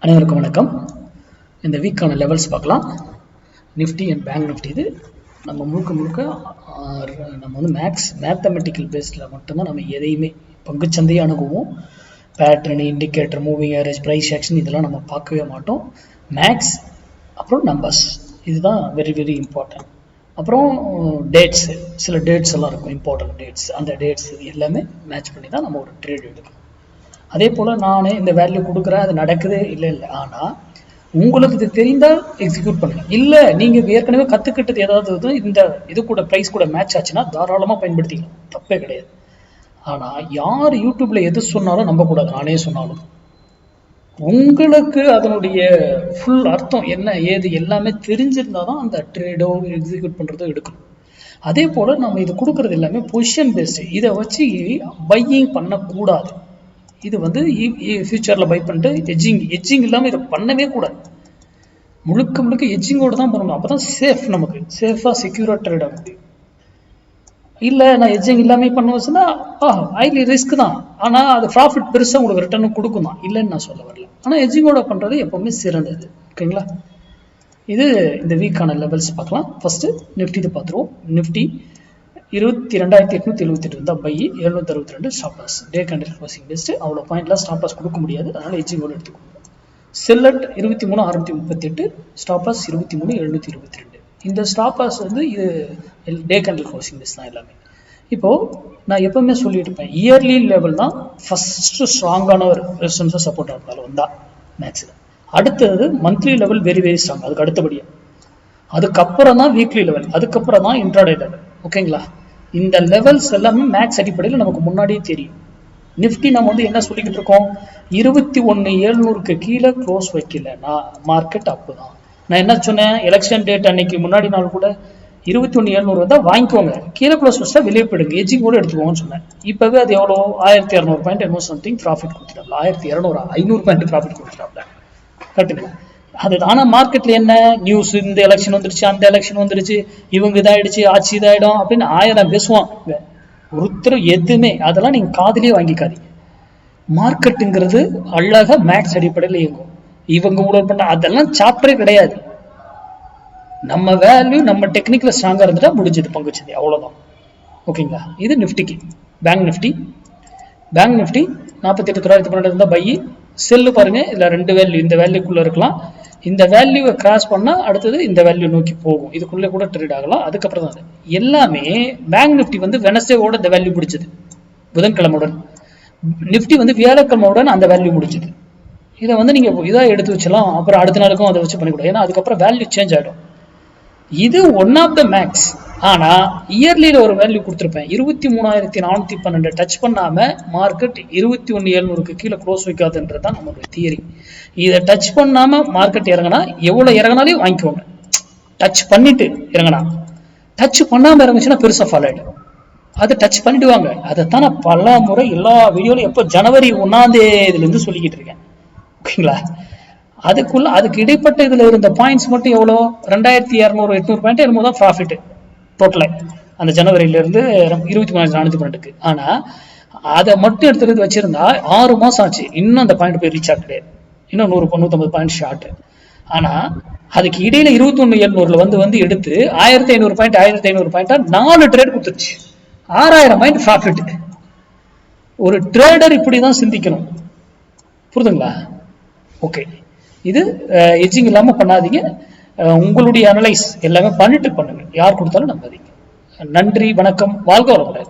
அனைவருக்கும் வணக்கம். இந்த வீக்கான லெவல்ஸ் பார்க்கலாம். நிஃப்டி அண்ட் பேங்க் நிஃப்டி இது நம்ம முழுக்க நம்ம வந்து மேத்தமெட்டிக்கல் பேஸில் மட்டும்தான் நம்ம எதையுமே பங்குச்சந்தையை அணுகுவோம். Pattern, indicator, moving average, price action இதெல்லாம் நம்ம பார்க்கவே மாட்டோம். மேக்ஸ் அப்புறம் நம்பர்ஸ் இதுதான் வெரி வெரி இம்பார்ட்டன்ட். அப்புறம் டேட்ஸ், சில டேட்ஸ் எல்லாம் இருக்கும், இம்பார்ட்டன்ட் டேட்ஸ். அந்த டேட்ஸ் எல்லாமே மேட்ச் பண்ணி தான் நம்ம ஒரு ட்ரேட் எடுக்கணும். அதே போல் நான் இந்த வேல்யூ கொடுக்குறேன், அது நடக்குது இல்லை. ஆனால் உங்களுக்கு இது தெரிந்தால் எக்ஸிக்யூட் பண்ணுங்க. இல்லை நீங்கள் ஏற்கனவே கற்றுக்கிட்டது ஏதாவது இந்த இது கூட ப்ரைஸ் கூட மேட்ச் ஆச்சுன்னா தாராளமாக பயன்படுத்திக்கலாம், தப்பே கிடையாது. ஆனால் யார் யூடியூப்பில் எது சொன்னாலும் நம்பக்கூடாது. நானே சொன்னாலும் உங்களுக்கு அதனுடைய ஃபுல் அர்த்தம் என்ன ஏது எல்லாமே தெரிஞ்சிருந்தால் தான் அந்த ட்ரேடோ எக்ஸிக்யூட் பண்ணுறதோ எடுக்கணும். அதே போல் நம்ம இது கொடுக்குறது எல்லாமே பொசிஷன் பேஸ்டு. இதை வச்சு பையிங் பண்ணக்கூடாது. இது வந்து ஃபியூச்சரில் பை பண்ணிட்டு எட்ஜிங் இல்லாமல் இதை பண்ணவே கூடாது. முழுக்க எட்ஜிங்கோடு தான் பண்ணணும். அப்போ தான் சேஃப், நமக்கு சேஃபாக செக்யூராக ட்ரேட் ஆக முடியும். இல்லை நான் எட்ஜிங் இல்லாமல் பண்ண வச்சுன்னா ஹைலி ரிஸ்க் தான். ஆனால் அது ப்ராஃபிட் பெருசாக உங்களுக்கு ரிட்டர்னும் கொடுக்கும் தான், இல்லைன்னு நான் சொல்ல வரல. ஆனால் எட்ஜிங்கோட பண்ணுறது எப்போவுமே சிறந்தது. ஓகேங்களா? இது இந்த வீக்கான லெவல்ஸ் பார்க்கலாம். ஃபர்ஸ்ட் நிஃப்டி இது பார்த்துருவோம். நிஃப்டி 22,878 இருந்தால் buy, 762 stop loss. Day candle closing best. அவ்வளோ பாயிண்ட்லாம் ஸ்டாப் லாஸ் கொடுக்க முடியாது, அதனால் எட்ஜிங்கோடு எடுத்துக்கோங்க. Sell at 23,638, stop loss 23,722. இந்த ஸ்டாப் லாஸ் வந்து இது டே கேண்டில் க்ளோசிங் பெஸ்ட் தான் எல்லாமே. இப்போது நான் எப்பவுமே சொல்லிட்டு இருப்பேன், இயர்லி லெவல் தான் ஃபஸ்ட்டு ஸ்ட்ராங்கான ஒரு ரெசிஸ்டன்ஸாக சப்போர்ட் ஆனாலும் வந்தால் மேக்ஸில். அடுத்தது monthly level very very strong, அதுக்கு அடுத்தபடியாக. அதுக்கப்புறம் தான் வீக்லி லெவல், அதுக்கப்புறம் தான் இன்ட்ராடே லெவல். ஓகேங்களா? இந்த லெவல்ஸ் எல்லாமே மேக்ஸ் அடிப்படையில் நமக்கு முன்னாடியே தெரியும். நிஃப்டி நம்ம வந்து என்ன சொல்லிக்கிட்டு இருக்கோம், 21,700க்கு கீழே க்ளோஸ் வைக்கலன்னா மார்க்கெட் அப்பு தான். நான் என்ன சொன்னேன், எலெக்ஷன் டேட் அன்னைக்கு முன்னாடி நாள் கூட 21,700 தான் வாங்கிக்கோங்க, கீழே க்ளோஸ் வச்சா வெளியே போயிடுங்க, எஜ்ஜிங் கூட எடுத்துக்கோங்கன்னு சொன்னேன். இப்போவே அது எவ்வளோ 1,200 பாயிண்ட் என்னமோ சம்திங் ப்ராஃபிட் கொடுத்துட்டாப்ல, 1,200 500 பாயிண்ட் ப்ராஃபிட் கொடுத்துட்டாப்ல. கரெக்டுங்களா? அது ஆனால் மார்க்கெட்ல என்ன நியூஸ், இந்த எலெக்ஷன் வந்துருச்சு, அந்த எலெக்ஷன் வந்துருச்சு, இவங்க இதாயிடுச்சு, ஆட்சி இதாயிடும் அப்படின்னு 1000 பேசுவான். ஒருத்தர் எதுவுமே அதெல்லாம் நீங்க காதலியே வாங்கிக்காதீங்க. மார்க்கெட்டுங்கிறது அழகா மேக்ஸ் அடிப்படையில் இயங்கும். இவங்க ஊழல் பண்ண அதெல்லாம் சாப்டரே கிடையாது. நம்ம வேல்யூ நம்ம டெக்னிக்கல ஸ்ட்ராங்கா இருந்துட்டா முடிஞ்சது பங்குச்சந்தை, அவ்வளவுதான். ஓகேங்களா? இது நிஃப்டிக்கு. பேங்க் நிஃப்டி 48,912 இருந்தா பை. செல்லு பாருங்க, இதுல 2 வேல்யூ, இந்த வேல்யூக்குள்ள இருக்கலாம். இந்த வேல்யூவை கிராஸ் பண்ணா அடுத்தது இந்த வேல்யூ நோக்கி போகும், இதுக்குள்ளே கூட ட்ரேட் ஆகலாம். அதுக்கப்புறம் தான் எல்லாமே. பேங்க் நிஃப்டி வந்து வெனஸ்டேவோட இந்த வேல்யூ முடிச்சது, புதன்கிழமையுடன். நிஃப்டி வந்து வியாழக்கிழமையுடன் அந்த வேல்யூ முடிச்சது. இதை வந்து நீங்க இதா எடுத்து வச்சலாம், அப்புறம் அடுத்த நாளுக்கும் அதை வச்சு பண்ணிக்கூடாது, ஏன்னா அதுக்கப்புறம் வேல்யூ சேஞ்ச் ஆகிடும். இது ஒன் ஆஃப் த மேக்ஸ். ஆனா இயர்லியில ஒரு வேல்யூ கொடுத்துருப்பேன், 23,412 டச் பண்ணாம மார்க்கெட் 21,700க்கு கீழே க்ளோஸ் வைக்காதுன்றதுதான் நம்மளுடைய தியரி. இதை டச் பண்ணாம மார்க்கெட் இறங்கினா எவ்வளவு இறங்கினாலும் வாங்கிக்கோங்க. டச் பண்ணிட்டு இறங்கினா, டச் பண்ணாம இறங்குச்சுன்னா பெருசா ஃபால் ஆயிடும். அதை டச் பண்ணிடுவாங்க. அதைத்தான் நான் பல முறை எல்லா வீடியோலையும் எப்போ ஜனவரி 1ஆம் தேதியிலிருந்து சொல்லிக்கிட்டு இருக்கேன். ஓகேங்களா? அதுக்கு இடைப்பட்ட இதுல இருந்த பாயிண்ட்ஸ் மட்டும் எவ்வளோ, 2,200 பாயிண்ட் என்னமோ தான் ப்ராஃபிட் டோட்டல அந்த ஜனவரியில இருந்து 23,412. ஆனா அதை மட்டும் எடுத்துக்கிட்டு வச்சிருந்தா 6 மாசம் ஆச்சு, இன்னும் அந்த பாயிண்ட் போய் ரீச் ஆகுது, இன்னும் 100-150 பாயிண்ட் ஷார்ட். ஆனா அதுக்கு இடையில 21,700 வந்து எடுத்து 1,500 பாயிண்டா 4 ட்ரேட் கொடுத்துருச்சு, 6,000 பாயிண்ட் ப்ராஃபிட். ஒரு ட்ரேடர் இப்படிதான் சிந்திக்கணும், புரியுதுங்களா? ஓகே, இது எட்ஜிங் இல்லாம பண்ணாதீங்க. உங்களுடைய அனலைஸ் எல்லாமே பண்ணிட்டு பண்ணுங்க, யார் கொடுத்தாலும் நம்பாதீங்க. நன்றி, வணக்கம், வாழ்க வளமுடன்.